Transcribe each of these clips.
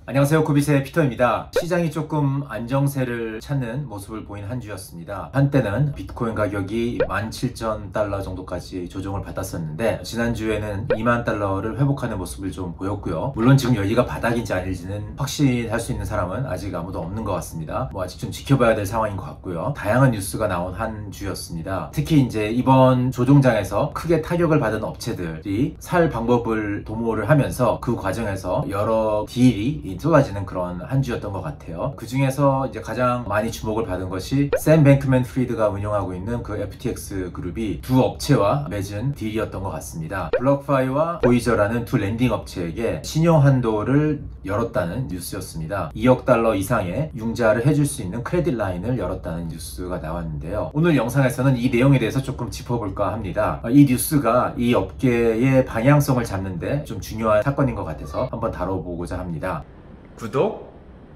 안녕하세요. 코비스의 피터입니다. 시장이 조금 안정세를 찾는 모습을 보인 한 주였습니다. 한때는 비트코인 가격이 17,000달러 정도까지 조정을 받았었는데 지난주에는 2만 달러를 회복하는 모습을 좀 보였고요. 물론 지금 여기가 바닥인지 아닐지는 확신할 수 있는 사람은 아직 아무도 없는 것 같습니다. 아직 좀 지켜봐야 될 상황인 것 같고요. 다양한 뉴스가 나온 한 주였습니다. 특히 이제 이번 조종장에서 크게 타격을 받은 업체들이 살 방법을 도모를 하면서 그 과정에서 여러 딜이 쏟아지는 그런 한 주였던 것 같아요. 그 중에서 이제 가장 많이 주목을 받은 것이 샘 뱅크맨 프리드가 운영하고 있는 그 FTX 그룹이 두 업체와 맺은 딜이었던 것 같습니다. 블록파이와 보이저라는 두 랜딩 업체에게 신용 한도를 열었다는 뉴스였습니다. 2억 달러 이상의 융자를 해줄 수 있는 크레딧 라인을 열었다는 뉴스가 나왔는데요. 오늘 영상에서는 이 내용에 대해서 조금 짚어볼까 합니다. 이 뉴스가 이 업계의 방향성을 잡는데 좀 중요한 사건인 것 같아서 한번 다뤄보고자 합니다. 구독,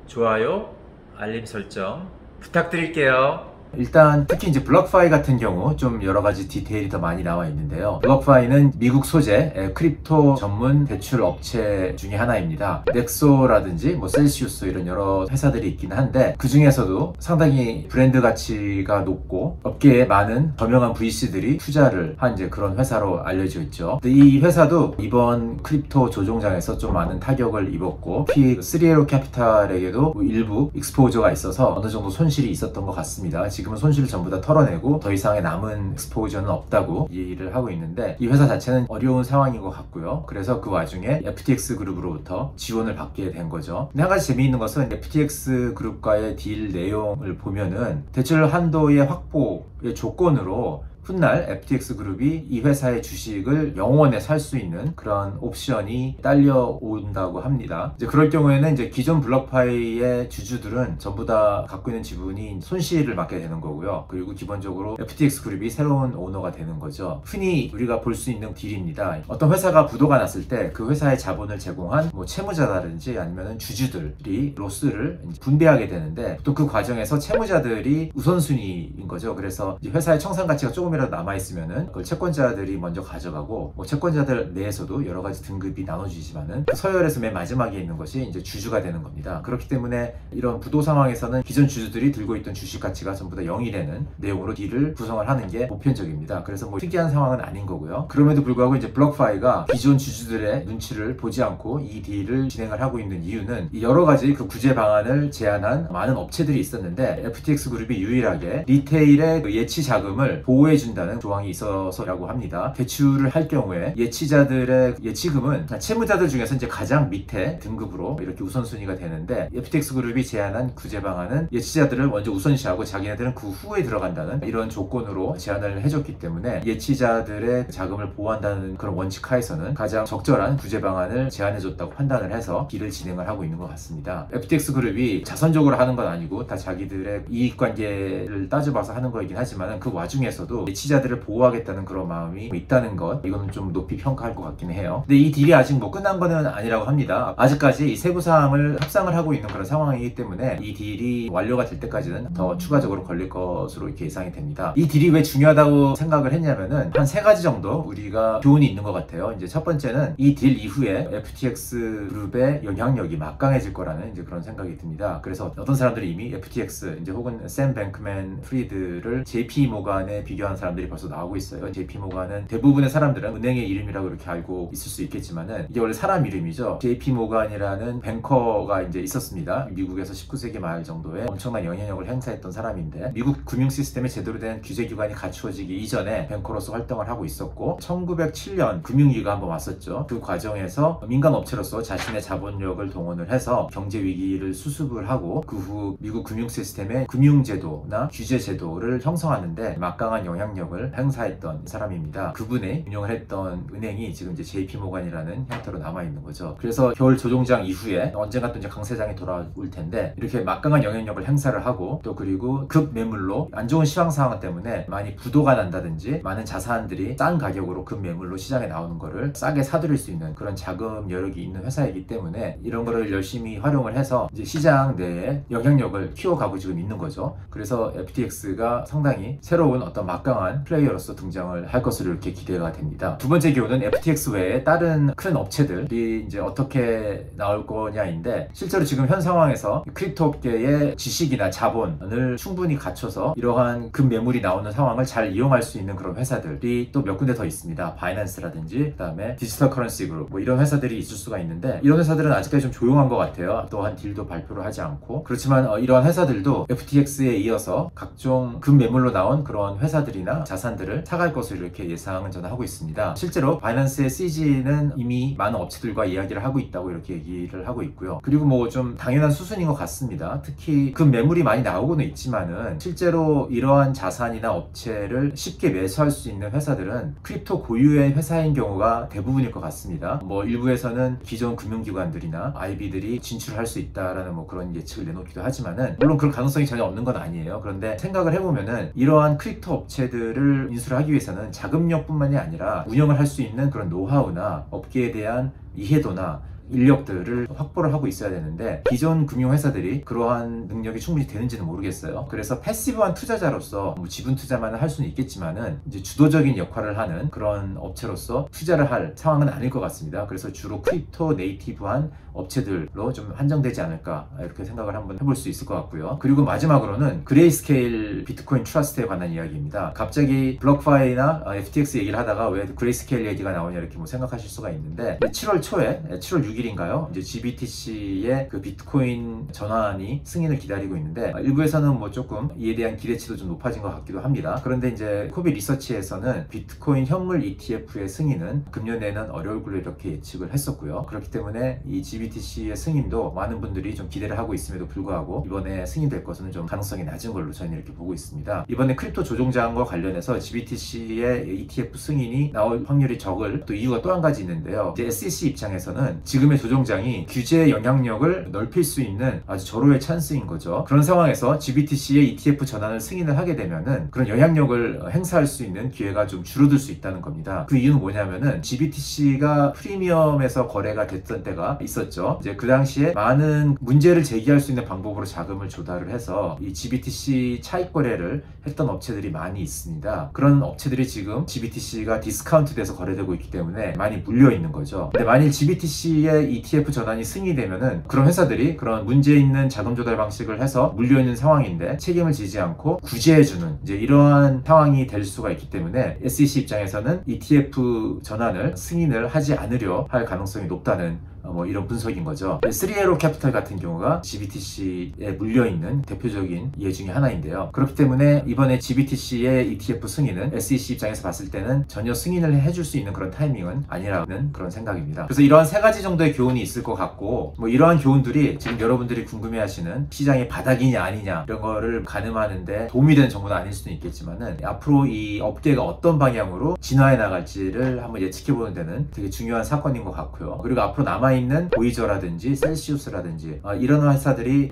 좋아요, 알림 설정 부탁드릴게요. 일단 특히 이제 블록파이 같은 경우 좀 여러 가지 디테일이 더 많이 나와 있는데요. 블록파이는 미국 소재 크립토 전문 대출 업체 중에 하나입니다. 넥소라든지 셀시우스 이런 여러 회사들이 있긴 한데 그 중에서도 상당히 브랜드 가치가 높고 업계에 많은 저명한 VC들이 투자를 한 이제 그런 회사로 알려져 있죠. 근데 이 회사도 이번 크립토 조종장에서 좀 많은 타격을 입었고 특히 3Arrow 캐피탈에게도 일부 익스포저가 있어서 어느 정도 손실이 있었던 것 같습니다. 지금은 손실을 전부 다 털어내고 더 이상의 남은 익스포저는 없다고 얘기를 하고 있는데 이 회사 자체는 어려운 상황인 것 같고요. 그래서 그 와중에 FTX 그룹으로부터 지원을 받게 된 거죠. 근데 한 가지 재미있는 것은 FTX 그룹과의 딜 내용을 보면은 대출 한도의 확보의 조건으로 훗날 FTX 그룹이 이 회사의 주식을 영원에 살 수 있는 그런 옵션이 딸려온다고 합니다. 이제 그럴 경우에는 이제 기존 블록파이의 주주들은 전부 다 갖고 있는 지분이 손실을 받게 되는 거고요. 그리고 기본적으로 FTX 그룹이 새로운 오너가 되는 거죠. 흔히 우리가 볼 수 있는 딜입니다. 어떤 회사가 부도가 났을 때 그 회사의 자본을 제공한 채무자라든지 아니면 주주들이 로스를 분배하게 되는데 또 그 과정에서 채무자들이 우선순위인 거죠. 그래서 회사의 청산 가치가 조금 이라도 남아있으면은 그걸 채권자들이 먼저 가져가고 채권자들 내에서도 여러 가지 등급이 나눠지지만은 그 서열에서 맨 마지막에 있는 것이 이제 주주가 되는 겁니다. 그렇기 때문에 이런 부도 상황에서는 기존 주주들이 들고 있던 주식 가치가 전부 다 0이 되는 내용으로 딜을 구성을 하는 게 보편적입니다. 그래서 특이한 상황은 아닌 거고요. 그럼에도 불구하고 이제 블록파이가 기존 주주들의 눈치를 보지 않고 이 딜을 진행을 하고 있는 이유는 여러 가지 그 구제 방안을 제안한 많은 업체들이 있었는데 FTX 그룹이 유일하게 리테일의 그 예치 자금을 보호해 준다는 조항이 있어서라고 합니다. 대출을 할 경우에 예치자들의 예치금은 채무자들 중에서 이제 가장 밑에 등급으로 이렇게 우선순위가 되는데 FTX 그룹이 제안한 구제 방안은 예치자들을 먼저 우선시하고 자기네들은 그 후에 들어간다는 이런 조건으로 제안을 해줬기 때문에 예치자들의 자금을 보호한다는 그런 원칙 하에서는 가장 적절한 구제 방안을 제안해줬다고 판단을 해서 딜을 진행을 하고 있는 것 같습니다. FTX 그룹이 자선적으로 하는 건 아니고 다 자기들의 이익관계를 따져봐서 하는 거이긴 하지만 그 와중에서도 예치자들을 보호하겠다는 그런 마음이 있다는 것, 이거는 좀 높이 평가할 것 같긴 해요. 근데 이 딜이 아직 끝난 거는 아니라고 합니다. 아직까지 이 세부사항을 협상을 하고 있는 그런 상황이기 때문에 이 딜이 완료가 될 때까지는 더 추가적으로 걸릴 것으로 이렇게 예상이 됩니다. 이 딜이 왜 중요하다고 생각을 했냐면은 한 세 가지 정도 우리가 교훈이 있는 것 같아요. 이제 첫 번째는 이 딜 이후에 FTX 그룹의 영향력이 막강해질 거라는 이제 그런 생각이 듭니다. 그래서 어떤 사람들이 이미 FTX 혹은 샘 뱅크맨 프리드를 JP 모간에 비교한 사람들이 벌써 나오고 있어요. JP 모간은 대부분의 사람들은 은행의 이름이라고 이렇게 알고 있을 수 있겠지만은 이게 원래 사람 이름이죠. JP 모간이라는 뱅커가 이제 있었습니다. 미국에서 19세기 말 정도에 엄청난 영향력을 행사했던 사람인데 미국 금융 시스템에 제대로 된 규제 기관이 갖추어지기 이전에 뱅커로서 활동을 하고 있었고 1907년 금융위기가 한번 왔었죠. 그 과정에서 민간 업체로서 자신의 자본력을 동원을 해서 경제 위기를 수습을 하고 그 후 미국 금융 시스템의 금융 제도나 규제 제도를 형성하는데 막강한 영향력을 행사했던 사람입니다. 그분이 운영을 했던 은행이 지금 이제 JP 모간이라는 형태로 남아있는 거죠. 그래서 겨울 조종장 이후에 언젠가 또 이제 강세장이 돌아올 텐데 이렇게 막강한 영향력을 행사를 하고 또 그리고 급 매물로 안 좋은 시황 상황 때문에 많이 부도가 난다든지 많은 자산들이 싼 가격으로 급 매물로 시장에 나오는 거를 싸게 사들일 수 있는 그런 자금 여력이 있는 회사이기 때문에 이런 거를 열심히 활용을 해서 이제 시장 내에 영향력을 키워가고 지금 있는 거죠. 그래서 FTX가 상당히 새로운 어떤 막강한 화강한 플레이어로서 등장을 할 것으로 이렇게 기대가 됩니다. 두 번째 기호는 FTX 외에 다른 큰 업체들이 이제 어떻게 나올 거냐인데, 실제로 지금 현 상황에서 크립토 업계의 지식이나 자본을 충분히 갖춰서 이러한 급매물이 나오는 상황을 잘 이용할 수 있는 그런 회사들이 또 몇 군데 더 있습니다. 바이낸스라든지 그다음에 디지털 커런시 그룹 뭐 이런 회사들이 있을 수가 있는데, 이런 회사들은 아직까지 좀 조용한 것 같아요. 또한 딜도 발표를 하지 않고. 그렇지만 이러한 회사들도 FTX에 이어서 각종 급매물로 나온 그런 회사들이나 자산들을 사갈 것으로 이렇게 예상은 저는 하고 있습니다. 실제로 바이낸스의 CG는 이미 많은 업체들과 이야기를 하고 있다고 이렇게 얘기를 하고 있고요. 그리고 뭐 좀 당연한 수순인 것 같습니다. 특히 급매물이 많이 나오고는 있지만은 실제로 이러한 자산이나 업체를 쉽게 매수할 수 있는 회사들은 크립토 고유의 회사인 경우가 대부분일 것 같습니다. 뭐 일부에서는 기존 금융기관들이나 IB들이 진출할 수 있다라는 뭐 그런 예측을 내놓기도 하지만은, 물론 그런 가능성이 전혀 없는 건 아니에요. 그런데 생각을 해보면은 이러한 크립토 업체들을 인수를 하기 위해서는 자금력뿐만이 아니라 운영을 할 수 있는 그런 노하우나 업계에 대한 이해도나 인력들을 확보를 하고 있어야 되는데, 기존 금융회사들이 그러한 능력이 충분히 되는지는 모르겠어요. 그래서 패시브한 투자자로서 뭐 지분 투자만 할 수는 있겠지만은 이제 주도적인 역할을 하는 그런 업체로서 투자를 할 상황은 아닐 것 같습니다. 그래서 주로 크립토 네이티브한 업체들로 좀 한정되지 않을까, 이렇게 생각을 한번 해볼 수 있을 것 같고요. 그리고 마지막으로는 그레이스케일 비트코인 트러스트에 관한 이야기입니다. 갑자기 블록파이나 FTX 얘기를 하다가 왜 그레이스케일 얘기가 나오냐 이렇게 뭐 생각하실 수가 있는데, 7월 초에 7월 6일인가요? 이제 GBTC의 그 비트코인 전환이 승인을 기다리고 있는데, 일부에서는 뭐 조금 이에 대한 기대치도 좀 높아진 것 같기도 합니다. 그런데 이제 코비 리서치에서는 비트코인 현물 ETF의 승인은 금년 내는 어려울 걸로 이렇게 예측을 했었고요. 그렇기 때문에 이 GBTC의 승인도 많은 분들이 좀 기대를 하고 있음에도 불구하고 이번에 승인될 것은 좀 가능성이 낮은 걸로 저희는 이렇게 보고 있습니다. 이번에 크립토 조종장과 관련해서 GBTC의 ETF 승인이 나올 확률이 적을 또 이유가 또 한 가지 있는데요. 이제 SEC 입장에서는 지금의 조종장이 규제의 영향력을 넓힐 수 있는 아주 절호의 찬스인 거죠. 그런 상황에서 GBTC의 ETF 전환을 승인을 하게 되면은 그런 영향력을 행사할 수 있는 기회가 좀 줄어들 수 있다는 겁니다. 그 이유는 뭐냐면은 GBTC가 프리미엄에서 거래가 됐던 때가 있었죠. 이제 그 당시에 많은 문제를 제기할 수 있는 방법으로 자금을 조달을 해서 이 GBTC 차익 거래를 했던 업체들이 많이 있습니다. 그런 업체들이 지금 GBTC가 디스카운트 돼서 거래되고 있기 때문에 많이 물려 있는 거죠. 근데 만일 GBTC의 ETF 전환이 승인되면은 그런 회사들이 그런 문제 있는 자금 조달 방식을 해서 물려 있는 상황인데 책임을 지지 않고 구제해주는 이제 이러한 상황이 될 수가 있기 때문에 SEC 입장에서는 ETF 전환을 승인을 하지 않으려 할 가능성이 높다는 뭐 이런 분석인 거죠. 3에로 캐피탈 같은 경우가 GBTC에 물려있는 대표적인 예 중에 하나인데요. 그렇기 때문에 이번에 GBTC의 ETF 승인은 SEC 입장에서 봤을 때는 전혀 승인을 해줄 수 있는 그런 타이밍은 아니라는 그런 생각입니다. 그래서 이러한 세 가지 정도의 교훈이 있을 것 같고, 뭐 이러한 교훈들이 지금 여러분들이 궁금해하시는 시장의 바닥이냐 아니냐 이런 거를 가늠하는데 도움이 되는 정보는 아닐 수도 있겠지만은, 앞으로 이 업계가 어떤 방향으로 진화해 나갈지를 한번 예측해보는 데는 되게 중요한 사건인 것 같고요. 그리고 앞으로 남아있는 보이저라든지 셀시우스라든지 이런 회사들이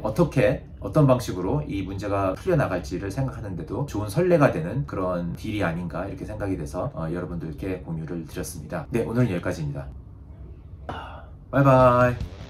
어떤 방식으로 이 문제가 풀려나갈지를 생각하는데도 좋은 선례가 되는 그런 딜이 아닌가 이렇게 생각이 돼서 여러분들께 공유를 드렸습니다. 네, 오늘은 여기까지입니다. 바이바이.